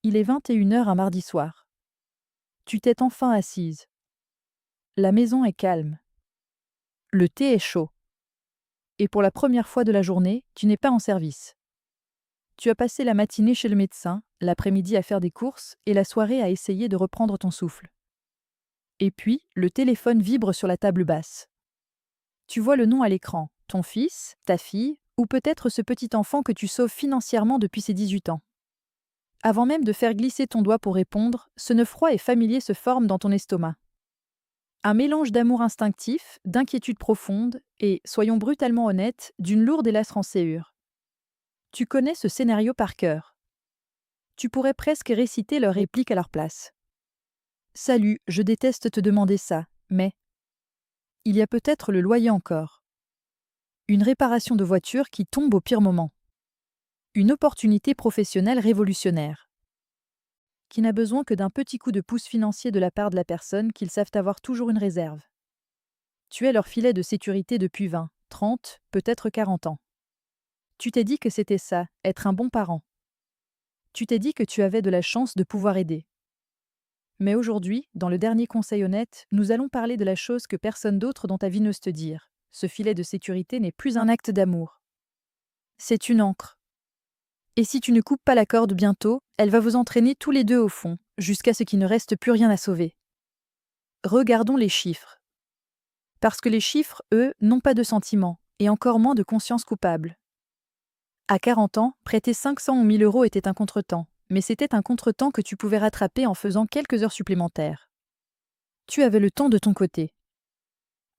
Il est 21 heures un mardi soir. Tu t'es enfin assise. La maison est calme. Le thé est chaud. Et pour la première fois de la journée, tu n'es pas en service. Tu as passé la matinée chez le médecin, l'après-midi à faire des courses et la soirée à essayer de reprendre ton souffle. Et puis, le téléphone vibre sur la table basse. Tu vois le nom à l'écran, ton fils, ta fille, ou peut-être ce petit enfant que tu sauves financièrement depuis ses 18 ans. Avant même de faire glisser ton doigt pour répondre, ce nœud froid et familier se forme dans ton estomac. Un mélange d'amour instinctif, d'inquiétude profonde et, soyons brutalement honnêtes, d'une lourde hélas rancéure. Tu connais ce scénario par cœur. Tu pourrais presque réciter leurs répliques à leur place. Salut, je déteste te demander ça, mais... Il y a peut-être le loyer encore. Une réparation de voiture qui tombe au pire moment. Une opportunité professionnelle révolutionnaire. Qui n'a besoin que d'un petit coup de pouce financier de la part de la personne qu'ils savent avoir toujours une réserve. Tu es leur filet de sécurité depuis 20, 30, peut-être 40 ans. Tu t'es dit que c'était ça, être un bon parent. Tu t'es dit que tu avais de la chance de pouvoir aider. Mais aujourd'hui, dans le dernier conseil honnête, nous allons parler de la chose que personne d'autre dans ta vie n'ose te dire. Ce filet de sécurité n'est plus un acte d'amour. C'est une ancre. Et si tu ne coupes pas la corde bientôt, elle va vous entraîner tous les deux au fond, jusqu'à ce qu'il ne reste plus rien à sauver. Regardons les chiffres. Parce que les chiffres, eux, n'ont pas de sentiments, et encore moins de conscience coupable. À 40 ans, prêter 500 ou 1000 euros était un contretemps, mais c'était un contretemps que tu pouvais rattraper en faisant quelques heures supplémentaires. Tu avais le temps de ton côté.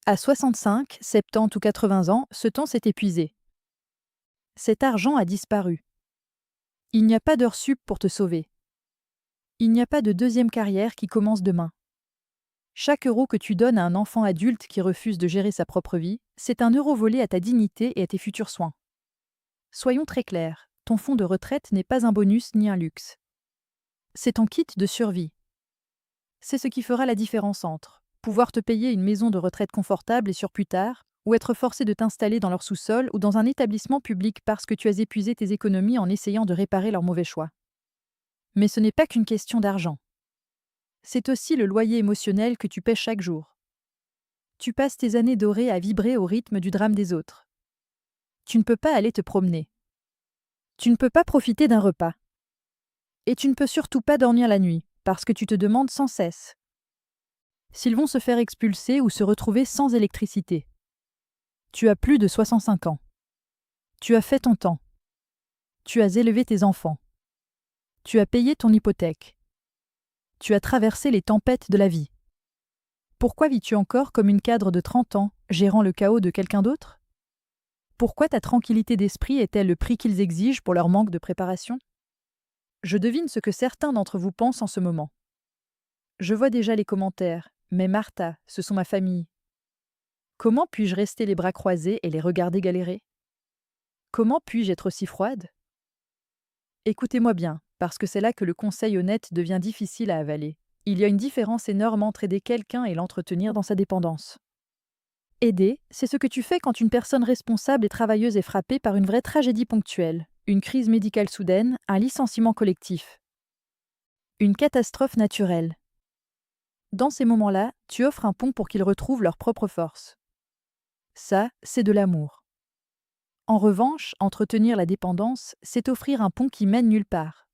À 65, 70 ou 80 ans, ce temps s'est épuisé. Cet argent a disparu. Il n'y a pas d'heure sup pour te sauver. Il n'y a pas de deuxième carrière qui commence demain. Chaque euro que tu donnes à un enfant adulte qui refuse de gérer sa propre vie, c'est un euro volé à ta dignité et à tes futurs soins. Soyons très clairs, ton fonds de retraite n'est pas un bonus ni un luxe. C'est ton kit de survie. C'est ce qui fera la différence entre pouvoir te payer une maison de retraite confortable et sûre plus tard, ou être forcé de t'installer dans leur sous-sol ou dans un établissement public parce que tu as épuisé tes économies en essayant de réparer leurs mauvais choix. Mais ce n'est pas qu'une question d'argent. C'est aussi le loyer émotionnel que tu paies chaque jour. Tu passes tes années dorées à vibrer au rythme du drame des autres. Tu ne peux pas aller te promener. Tu ne peux pas profiter d'un repas. Et tu ne peux surtout pas dormir la nuit, parce que tu te demandes sans cesse s'ils vont se faire expulser ou se retrouver sans électricité. Tu as plus de 65 ans. Tu as fait ton temps. Tu as élevé tes enfants. Tu as payé ton hypothèque. Tu as traversé les tempêtes de la vie. Pourquoi vis-tu encore comme une cadre de 30 ans, gérant le chaos de quelqu'un d'autre? Pourquoi ta tranquillité d'esprit est-elle le prix qu'ils exigent pour leur manque de préparation? Je devine ce que certains d'entre vous pensent en ce moment. Je vois déjà les commentaires, mais Martha, ce sont ma famille. Comment puis-je rester les bras croisés et les regarder galérer? Comment puis-je être si froide? Écoutez-moi bien, parce que c'est là que le conseil honnête devient difficile à avaler. Il y a une différence énorme entre aider quelqu'un et l'entretenir dans sa dépendance. Aider, c'est ce que tu fais quand une personne responsable et travailleuse est frappée par une vraie tragédie ponctuelle, une crise médicale soudaine, un licenciement collectif, une catastrophe naturelle. Dans ces moments-là, tu offres un pont pour qu'ils retrouvent leur propre force. Ça, c'est de l'amour. En revanche, entretenir la dépendance, c'est offrir un pont qui mène nulle part.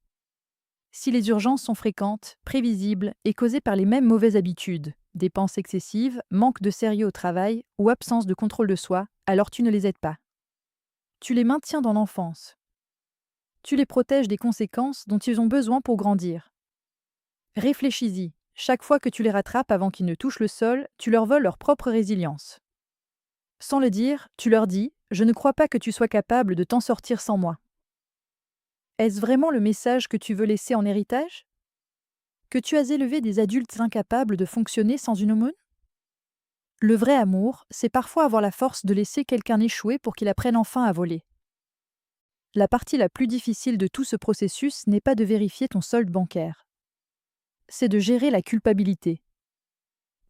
Si les urgences sont fréquentes, prévisibles et causées par les mêmes mauvaises habitudes, dépenses excessives, manque de sérieux au travail ou absence de contrôle de soi, alors tu ne les aides pas. Tu les maintiens dans l'enfance. Tu les protèges des conséquences dont ils ont besoin pour grandir. Réfléchis-y. Chaque fois que tu les rattrapes avant qu'ils ne touchent le sol, tu leur voles leur propre résilience. Sans le dire, tu leur dis « Je ne crois pas que tu sois capable de t'en sortir sans moi ». Est-ce vraiment le message que tu veux laisser en héritage? Que tu as élevé des adultes incapables de fonctionner sans une aumône? Le vrai amour, c'est parfois avoir la force de laisser quelqu'un échouer pour qu'il apprenne enfin à voler. La partie la plus difficile de tout ce processus n'est pas de vérifier ton solde bancaire. C'est de gérer la culpabilité.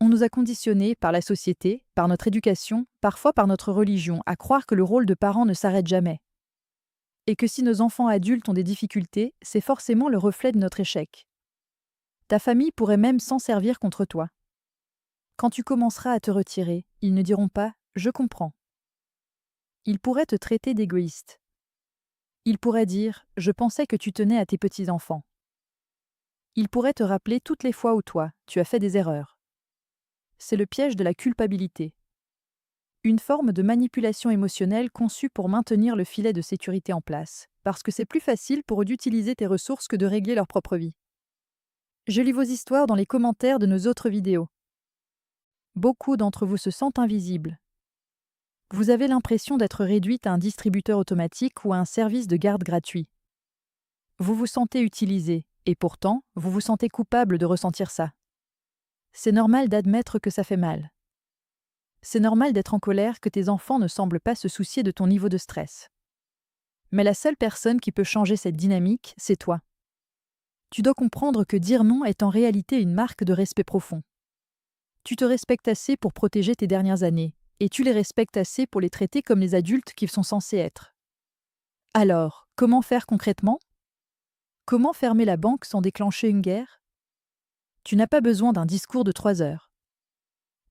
On nous a conditionnés par la société, par notre éducation, parfois par notre religion, à croire que le rôle de parent ne s'arrête jamais. Et que si nos enfants adultes ont des difficultés, c'est forcément le reflet de notre échec. Ta famille pourrait même s'en servir contre toi. Quand tu commenceras à te retirer, ils ne diront pas « je comprends ». Ils pourraient te traiter d'égoïste. Ils pourraient dire « je pensais que tu tenais à tes petits-enfants ». Ils pourraient te rappeler toutes les fois où toi, tu as fait des erreurs. C'est le piège de la culpabilité. Une forme de manipulation émotionnelle conçue pour maintenir le filet de sécurité en place, parce que c'est plus facile pour eux d'utiliser tes ressources que de régler leur propre vie. Je lis vos histoires dans les commentaires de nos autres vidéos. Beaucoup d'entre vous se sentent invisibles. Vous avez l'impression d'être réduite à un distributeur automatique ou à un service de garde gratuit. Vous vous sentez utilisé, et pourtant, vous vous sentez coupable de ressentir ça. C'est normal d'admettre que ça fait mal. C'est normal d'être en colère que tes enfants ne semblent pas se soucier de ton niveau de stress. Mais la seule personne qui peut changer cette dynamique, c'est toi. Tu dois comprendre que dire non est en réalité une marque de respect profond. Tu te respectes assez pour protéger tes dernières années, et tu les respectes assez pour les traiter comme les adultes qu'ils sont censés être. Alors, comment faire concrètement? Comment fermer la banque sans déclencher une guerre? Tu n'as pas besoin d'un discours de 3 heures.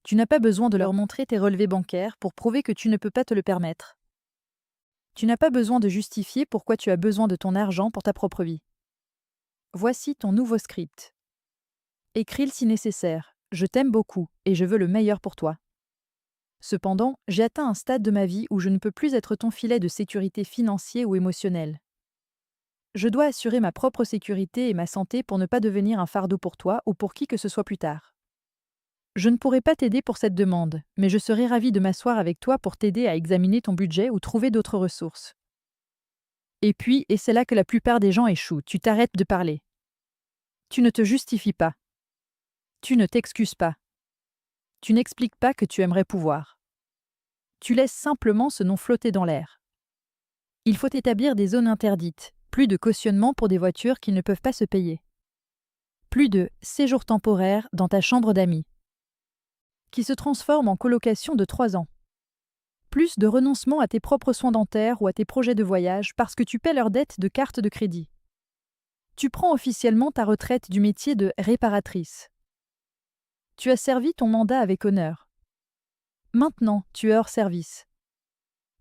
Tu n'as pas besoin de leur montrer tes relevés bancaires pour prouver que tu ne peux pas te le permettre. Tu n'as pas besoin de justifier pourquoi tu as besoin de ton argent pour ta propre vie. Voici ton nouveau script. Écris-le si nécessaire. Je t'aime beaucoup et je veux le meilleur pour toi. Cependant, j'ai atteint un stade de ma vie où je ne peux plus être ton filet de sécurité financier ou émotionnel. Je dois assurer ma propre sécurité et ma santé pour ne pas devenir un fardeau pour toi ou pour qui que ce soit plus tard. Je ne pourrai pas t'aider pour cette demande, mais je serai ravie de m'asseoir avec toi pour t'aider à examiner ton budget ou trouver d'autres ressources. Et puis, et c'est là que la plupart des gens échouent, tu t'arrêtes de parler. Tu ne te justifies pas. Tu ne t'excuses pas. Tu n'expliques pas que tu aimerais pouvoir. Tu laisses simplement ce nom flotter dans l'air. Il faut établir des zones interdites, plus de cautionnement pour des voitures qui ne peuvent pas se payer. Plus de séjour temporaire dans ta chambre d'amis, qui se transforme en colocation de 3 ans. Plus de renoncement à tes propres soins dentaires ou à tes projets de voyage parce que tu paies leurs dettes de carte de crédit. Tu prends officiellement ta retraite du métier de réparatrice. Tu as servi ton mandat avec honneur. Maintenant, tu es hors service.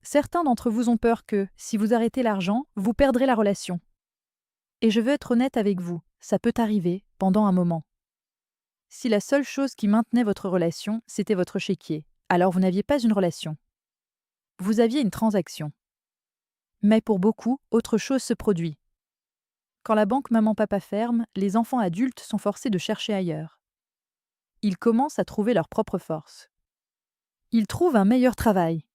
Certains d'entre vous ont peur que, si vous arrêtez l'argent, vous perdrez la relation. Et je veux être honnête avec vous, ça peut arriver, pendant un moment. Si la seule chose qui maintenait votre relation, c'était votre chéquier, alors vous n'aviez pas une relation. Vous aviez une transaction. Mais pour beaucoup, autre chose se produit. Quand la banque maman-papa ferme, les enfants adultes sont forcés de chercher ailleurs. Ils commencent à trouver leur propre force. Ils trouvent un meilleur travail.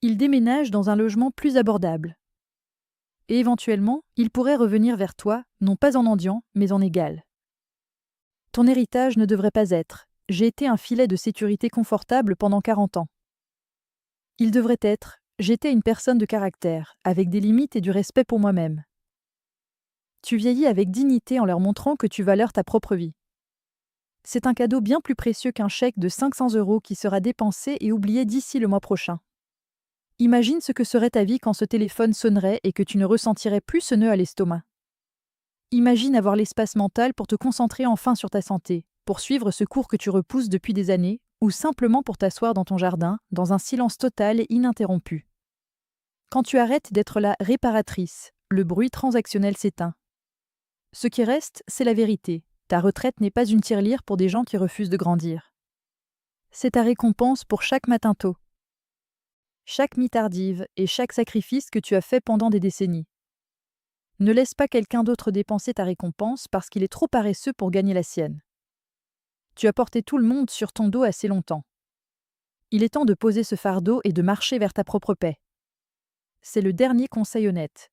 Ils déménagent dans un logement plus abordable. Et éventuellement, ils pourraient revenir vers toi, non pas en mendiant, mais en égal. Ton héritage ne devrait pas être « j'ai été un filet de sécurité confortable pendant 40 ans ». Il devrait être « j'étais une personne de caractère, avec des limites et du respect pour moi-même ». Tu vieillis avec dignité en leur montrant que tu valeurs ta propre vie. C'est un cadeau bien plus précieux qu'un chèque de 500 € qui sera dépensé et oublié d'ici le mois prochain. Imagine ce que serait ta vie quand ce téléphone sonnerait et que tu ne ressentirais plus ce nœud à l'estomac. Imagine avoir l'espace mental pour te concentrer enfin sur ta santé, pour suivre ce cours que tu repousses depuis des années, ou simplement pour t'asseoir dans ton jardin, dans un silence total et ininterrompu. Quand tu arrêtes d'être la réparatrice, le bruit transactionnel s'éteint. Ce qui reste, c'est la vérité. Ta retraite n'est pas une tirelire pour des gens qui refusent de grandir. C'est ta récompense pour chaque matin tôt. Chaque nuit tardive et chaque sacrifice que tu as fait pendant des décennies. Ne laisse pas quelqu'un d'autre dépenser ta récompense parce qu'il est trop paresseux pour gagner la sienne. Tu as porté tout le monde sur ton dos assez longtemps. Il est temps de poser ce fardeau et de marcher vers ta propre paix. C'est le dernier conseil honnête.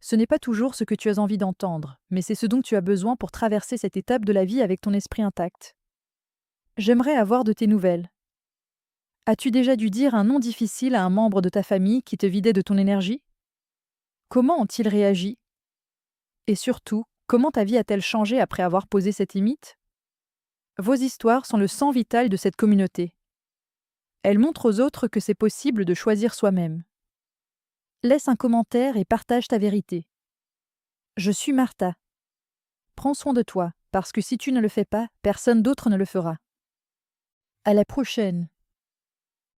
Ce n'est pas toujours ce que tu as envie d'entendre, mais c'est ce dont tu as besoin pour traverser cette étape de la vie avec ton esprit intact. J'aimerais avoir de tes nouvelles. As-tu déjà dû dire un non difficile à un membre de ta famille qui te vidait de ton énergie? Comment ont-ils réagi? Et surtout, comment ta vie a-t-elle changé après avoir posé cette limite? Vos histoires sont le sang vital de cette communauté. Elles montrent aux autres que c'est possible de choisir soi-même. Laisse un commentaire et partage ta vérité. Je suis Martha. Prends soin de toi, parce que si tu ne le fais pas, personne d'autre ne le fera. À la prochaine.